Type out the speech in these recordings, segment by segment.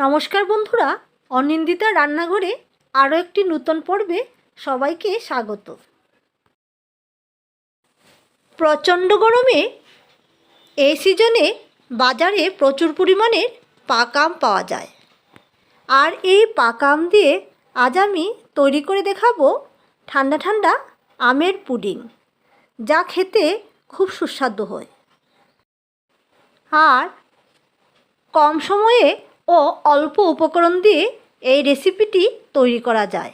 নমস্কার বন্ধুরা, অনিন্দিতা রান্নাঘরে আরও একটি নতুন পর্বে সবাইকে স্বাগত। প্রচণ্ড গরমে এই সিজনে বাজারে প্রচুর পরিমাণের পাকা আম পাওয়া যায়। আর এই পাকা আম দিয়ে আজ আমি তৈরি করে দেখাবো ঠান্ডা ঠান্ডা আমের পুডিং, যা খেতে খুব সুস্বাদু হয় আর কম সময়ে ও অল্প উপকরণ দিয়ে এই রেসিপিটি তৈরি করা যায়।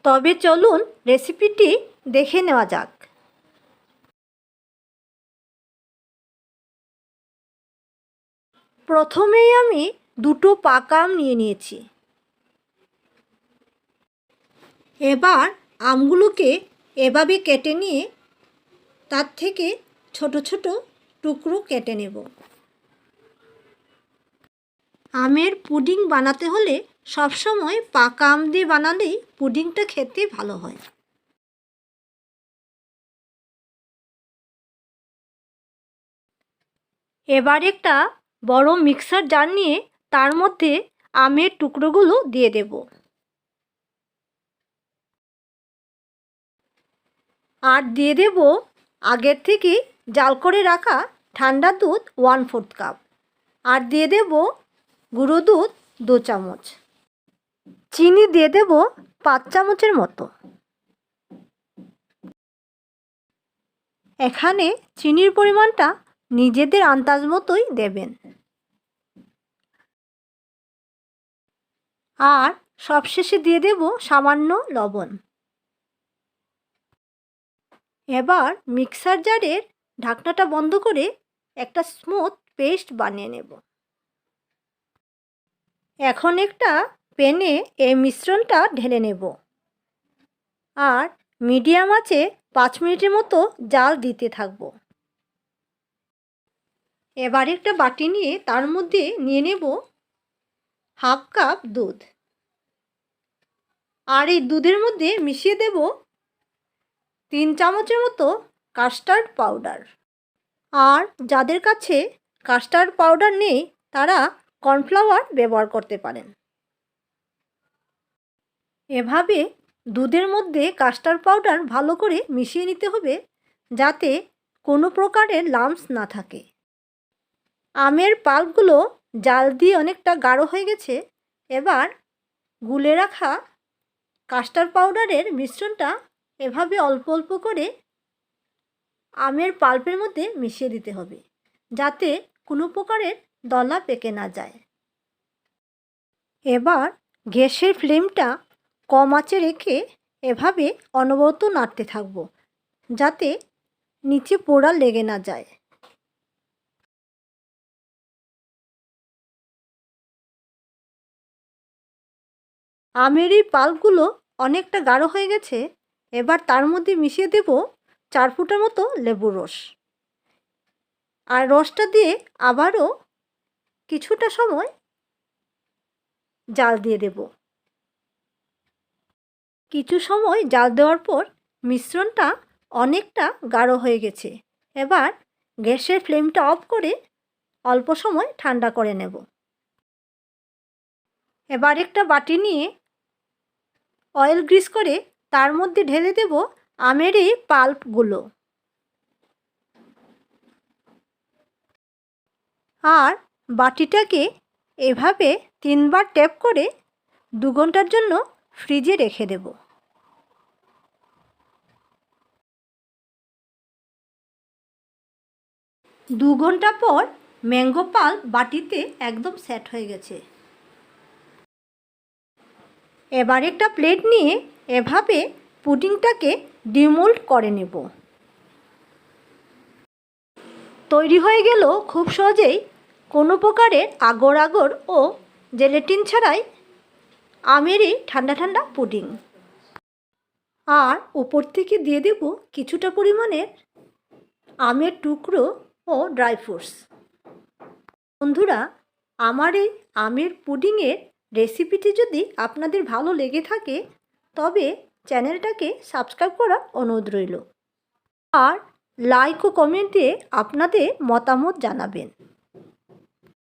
তবে চলুন রেসিপিটি দেখে নেওয়া যাক। প্রথমেই আমি দুটো পাকা আম নিয়ে নিয়েছি। এবার আমগুলোকে এভাবে কেটে নিয়ে তার থেকে ছোট ছোট টুকরো কেটে নেব। আমের পুডিং বানাতে হলে সবসময় পাকা আম দিয়ে বানালেই পুডিংটা খেতে ভালো হয়। এবার একটা বড় মিক্সার জার নিয়ে তার মধ্যে আমের টুকরোগুলো দিয়ে দেব। আর দিয়ে দেব আগের থেকে জাল করে রাখা ঠান্ডা দুধ 1/4 কাপ। আর দিয়ে দেব গুঁড়ো দুধ 2 চামচ। চিনি দিয়ে দেব 5 চামচের মতো। এখানে চিনির পরিমাণটা নিজেদের আন্দাজ মতোই দেবেন। আর সবশেষে দিয়ে দেব সামান্য লবণ। এবার মিক্সার জারের ঢাকনাটা বন্ধ করে একটা স্মুথ পেস্ট বানিয়ে নেব। এখন একটা প্যানে এই মিশ্রণটা ঢেলে নেব আর মিডিয়াম আঁচে 5 মিনিটের মতো জাল দিতে থাকব। এবার একটা বাটি নিয়ে তার মধ্যে নিয়ে নেব 1/2 কাপ দুধ। আর এই দুধের মধ্যে মিশিয়ে দেব 3 চামচের মতো কাস্টার্ড পাউডার। আর যাদের কাছে কাস্টার্ড পাউডার নেই তারা কর্নফ্লাওয়ার ব্যবহার করতে পারেন। এভাবে দুধের মধ্যে কাস্টার্ড পাউডার ভালো করে মিশিয়ে নিতে হবে, যাতে কোনো প্রকারের লাম্পস না থাকে। আমের পাল্পগুলো জাল দিয়ে অনেকটা গাঢ় হয়ে গেছে। এবার গুলে রাখা কাস্টার্ড পাউডারের মিশ্রণটা এভাবে অল্প অল্প করে আমের পাল্পের মধ্যে মিশিয়ে দিতে হবে, যাতে কোনো প্রকারের দলা পেকে না যায়। এবার গ্যাসের ফ্লেমটা কম আঁচে রেখে এভাবে অনবরত নাড়তে থাকবো, যাতে নিচে পোড়া লেগে না যায়। আমের এই পাল্পগুলো অনেকটা গাঢ় হয়ে গেছে। এবার তার মধ্যে মিশিয়ে দেব 4 ফুটার মতো লেবুর রস। আর রসটা দিয়ে আবারও কিছুটা সময় জাল দিয়ে দেব। কিছু সময় জাল দেওয়ার পর মিশ্রণটা অনেকটা গাঢ় হয়ে গেছে। এবার গ্যাসের ফ্লেমটা অফ করে অল্প সময় ঠান্ডা করে নেব। এবার একটা বাটি নিয়ে অয়েল গ্রিস করে তার মধ্যে ঢেলে দেব আমের এই পাল্পগুলো। আর বাটিটাকে এভাবে 3 বার ট্যাপ করে 2 ঘন্টার জন্য ফ্রিজে রেখে দেব। 2 ঘন্টা পর ম্যাঙ্গো পাল্প বাটিতে একদম সেট হয়ে গেছে। এবার একটা প্লেট নিয়ে এভাবে পুডিংটাকে ডিমোল্ড করে নেব। তৈরি হয়ে গেল খুব সহজেই কোনো প্রকারের আগর আগর ও জেলেটিন ছাড়াই আমের এই ঠান্ডা ঠান্ডা পুডিং। আর উপর থেকে দিয়ে দেব কিছুটা পরিমাণের আমের টুকরো ও ড্রাই ফ্রুটস। বন্ধুরা, আমার এই আমের পুডিংয়ের রেসিপিটি যদি আপনাদের ভালো লেগে থাকে তবে চ্যানেলটাকে সাবস্ক্রাইব করার অনুরোধ রইল। আর লাইক ও কমেন্টে আপনাদের মতামত জানাবেন।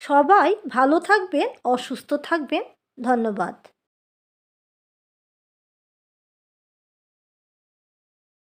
সবাই ভালো থাকবেন, অসুস্থ থাকবেন। ধন্যবাদ।